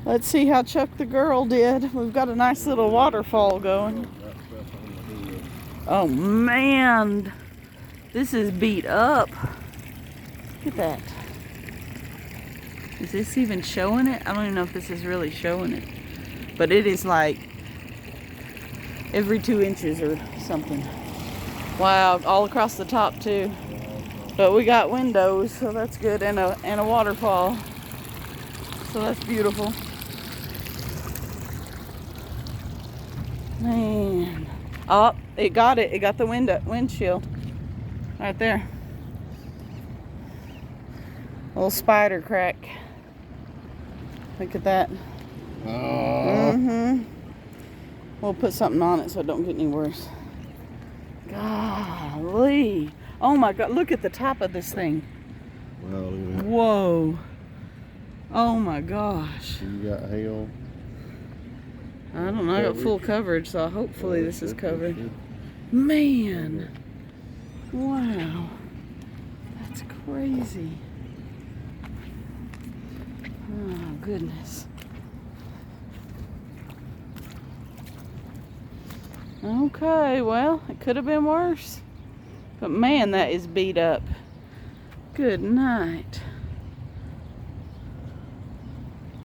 Let's see how Chuck the girl did. We've got a nice little waterfall going. Oh man, this is beat up. Look at that. Is this even showing it? I don't even know if this is really showing it. But it is like every 2 inches or something. Wow, all across the top too. But we got windows, so that's good, and a waterfall. So that's beautiful. Man. Oh, it got it. It got the windshield. Right there. Little spider crack. Look at that. We'll put something on it so it don't get any worse. Golly. Oh my God, look at the top of this thing. Wow, look at that. Whoa. Oh my gosh. You got hail. I don't know, I got full coverage, so hopefully this is covered. Man. Wow. That's crazy. Oh goodness. Okay, well, it could have been worse. But man, that is beat up. Good night.